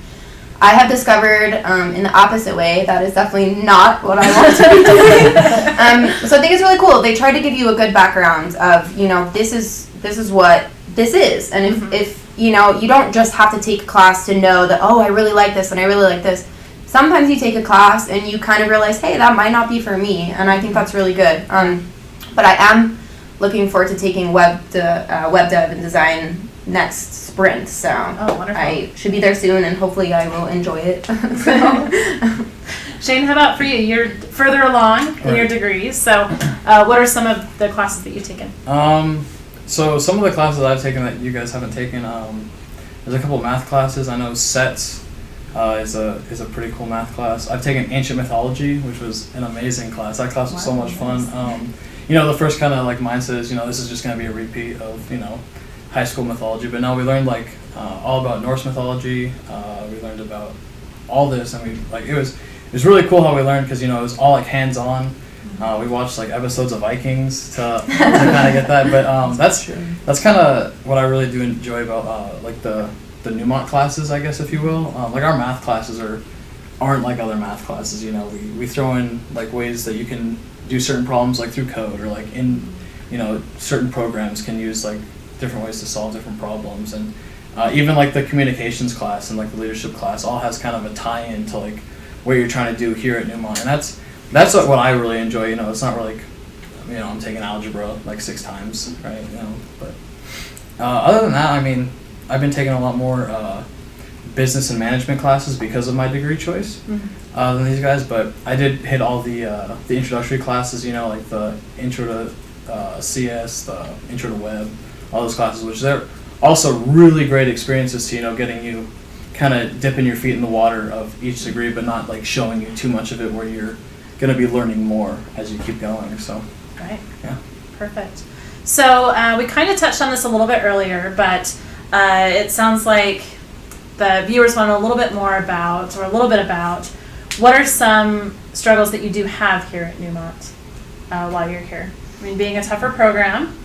Speaker 2: I have discovered in the opposite way that is definitely not what I want to be doing. So I think it's really cool. They try to give you a good background of this is what this is, and if you don't just have to take a class to know that, oh, I really like this and I really like this. Sometimes you take a class and you kind of realize, hey, that might not be for me, and I think that's really good. But I am looking forward to taking web dev and design next sprint, so I should be there soon, and hopefully I will enjoy it.
Speaker 1: Shane, how about for you? You're further along in your degrees, so what are some of the classes that you've taken?
Speaker 4: So some of the classes I've taken that you guys haven't taken, there's a couple of math classes. I know SETS is a pretty cool math class. I've taken ancient mythology, which was an amazing class. That class was so much fun. The first kind of like mindset is, this is just going to be a repeat of, high school mythology. But no, we learned like all about Norse mythology. We learned about all this, and it was really cool how we learned, because it was all like hands-on. We watched like episodes of Vikings to kind of get that. But that's kind of what I really do enjoy about like the Newmont classes, I guess, if you will. Like our math classes aren't like other math classes. We throw in like ways that you can do certain problems like through code, or like in certain programs can use like different ways to solve different problems, and even like the communications class and like the leadership class all has kind of a tie-in to like what you're trying to do here at Newmont, and that's what I really enjoy. It's not really like I'm taking algebra like 6 times, right? But other than that, I've been taking a lot more business and management classes because of my degree choice than these guys. But I did hit all the introductory classes, like the intro to CS, the intro to web, all those classes, which they're also really great experiences to getting you kind of dipping your feet in the water of each degree, but not like showing you too much of it where you're going to be learning more as you keep going. So
Speaker 1: right,
Speaker 4: yeah,
Speaker 1: perfect. So we kind of touched on this a little bit earlier, but it sounds like the viewers want to know a little bit about what are some struggles that you do have here at Newmont while you're here. Being a tougher program,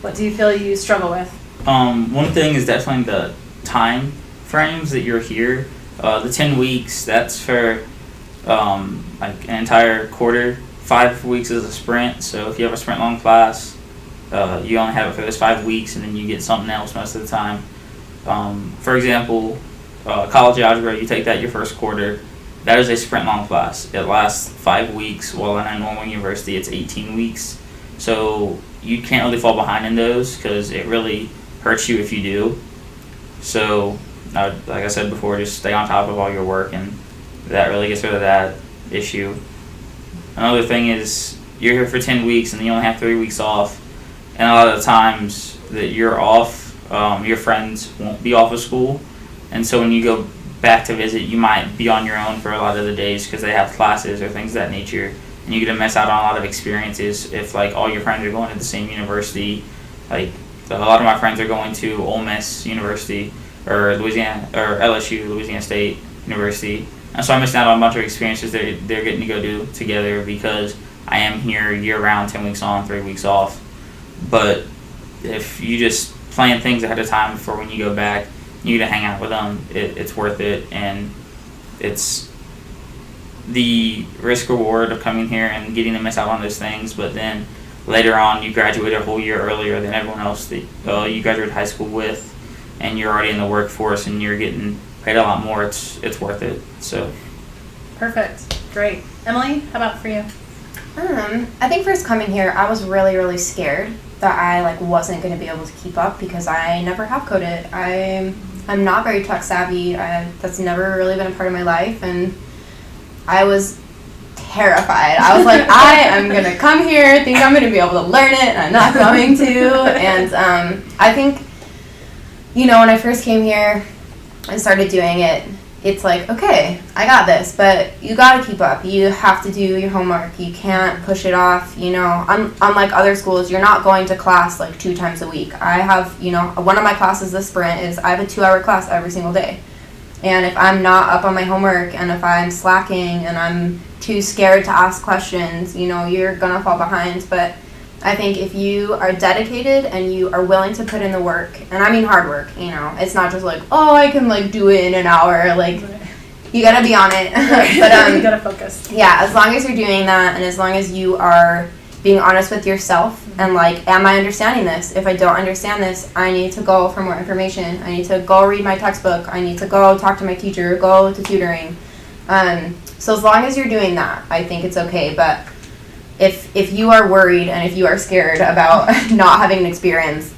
Speaker 1: what do you feel you struggle with?
Speaker 3: One thing is definitely the time frames that you're here. The 10 weeks, that's for like an entire quarter. 5 weeks is a sprint, so if you have a sprint long class, you only have it for those 5 weeks, and then you get something else most of the time. For example, college algebra, you take that your first quarter. That is a sprint long class. It lasts 5 weeks, while in a normal university it's 18 weeks. So you can't really fall behind in those, because it really hurts you if you do. So like I said before, just stay on top of all your work, and that really gets rid of that issue. Another thing is you're here for 10 weeks and then you only have 3 weeks off, and a lot of the times that you're off, your friends won't be off of school, and so when you go back to visit, you might be on your own for a lot of the days because they have classes or things of that nature, and you're going to miss out on a lot of experiences if like all your friends are going to the same university. Like a lot of my friends are going to Ole Miss University or Louisiana or LSU, Louisiana State University, and so I'm missing out on a bunch of experiences they're getting to go do together because I am here year round, 10 weeks on, 3 weeks off. But if you just plan things ahead of time for when you go back, you get to hang out with them. It's worth it, and it's the risk reward of coming here and getting to miss out on those things. But then later on, you graduate a whole year earlier than everyone else that you graduated high school with, and you're already in the workforce and you're getting paid a lot more. It's worth it. So
Speaker 1: Perfect. Great. Emily, how about for you?
Speaker 2: I think first coming here, I was really, really scared that I wasn't going to be able to keep up because I never have coded. I'm not very tech savvy. That's never really been a part of my life, and I was terrified. I was like, I am going to come here, think I'm going to be able to learn it, and I'm not going to. And I think, when I first came here and started doing it, it's like, okay, I got this, but you got to keep up. You have to do your homework. You can't push it off. Unlike other schools, you're not going to class 2 times a week. I have, one of my classes this sprint is I have a 2-hour class every single day. And if I'm not up on my homework and if I'm slacking and I'm too scared to ask questions, you're going to fall behind. But I think if you are dedicated and you are willing to put in the work, and I mean hard work, it's not just I can do it in an hour. You got to be on it. But
Speaker 1: you got to focus.
Speaker 2: yeah, as long as you're doing that and as long as you are being honest with yourself and am I understanding this? If I don't understand this, I need to go for more information. I need to go read my textbook. I need to go talk to my teacher, go to tutoring. So as long as you're doing that, I think it's okay. But if you are worried and if you are scared about not having an experience,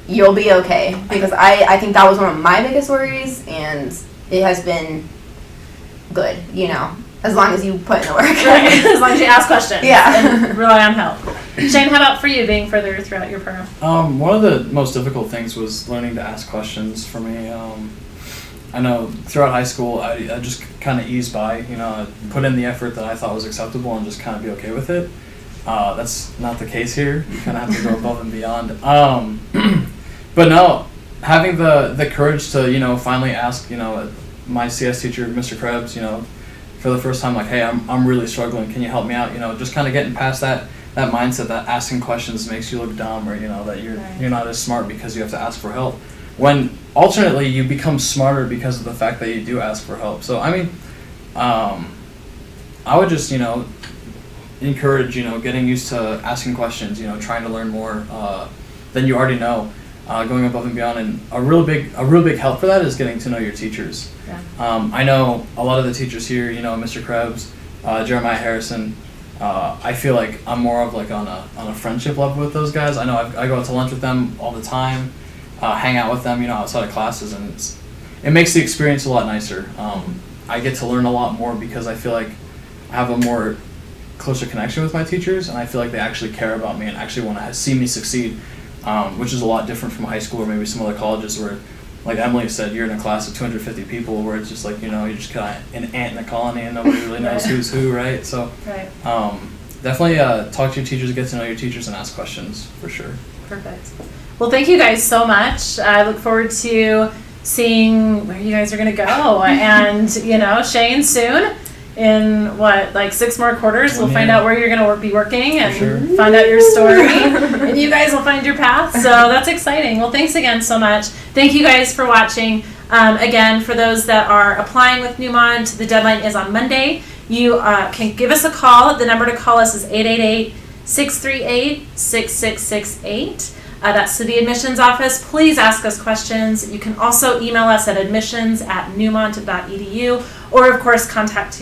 Speaker 2: you'll be okay. Because I think that was one of my biggest worries, and it has been good, as long as you put in the work.
Speaker 1: Right. As long as you ask questions.
Speaker 2: Yeah.
Speaker 1: And rely on help. Shane, how about for you being further throughout your program?
Speaker 4: One of the most difficult things was learning to ask questions for me. I know throughout high school, I just kind of eased by, I put in the effort that I thought was acceptable and just kind of be okay with it. That's not the case here. You kind of have to go above and beyond. But no, having the courage to, finally ask, my CS teacher, Mr. Krebs, for the first time, hey, I'm really struggling. Can you help me out? Just kind of getting past that mindset that asking questions makes you look dumb, or, that you're not as smart because you have to ask for help. When alternately you become smarter because of the fact that you do ask for help. So, I mean, I would just, encourage, getting used to asking questions, trying to learn more than you already know, going above and beyond. And a real big help for that is getting to know your teachers.
Speaker 1: Yeah.
Speaker 4: I know a lot of the teachers here, Mr. Krebs, Jeremiah Harrison. I feel like I'm more of on a friendship level with those guys. I know I go out to lunch with them all the time, hang out with them, outside of classes, and it makes the experience a lot nicer. I get to learn a lot more because I feel like I have a more closer connection with my teachers, and I feel like they actually care about me and actually want to see me succeed, which is a lot different from high school or maybe some other colleges where, like Emily said, you're in a class of 250 people where it's just you're just kind of an ant in a colony and nobody really knows who's who, right? So
Speaker 1: Right.
Speaker 4: Definitely talk to your teachers, get to know your teachers, and ask questions for sure.
Speaker 1: Perfect. Well, thank you guys so much. I look forward to seeing where you guys are going to go. And, Shane, soon, in 6 more quarters, we'll find out where you're going to be working and find out your story. And you guys will find your path. So that's exciting. Well, thanks again so much. Thank you guys for watching. Again, for those that are applying with Newmont, the deadline is on Monday. You can give us a call. The number to call us is 888-638-6668. That's to the admissions office. Please ask us questions. You can also email us at admissions@newmont.edu, or of course contact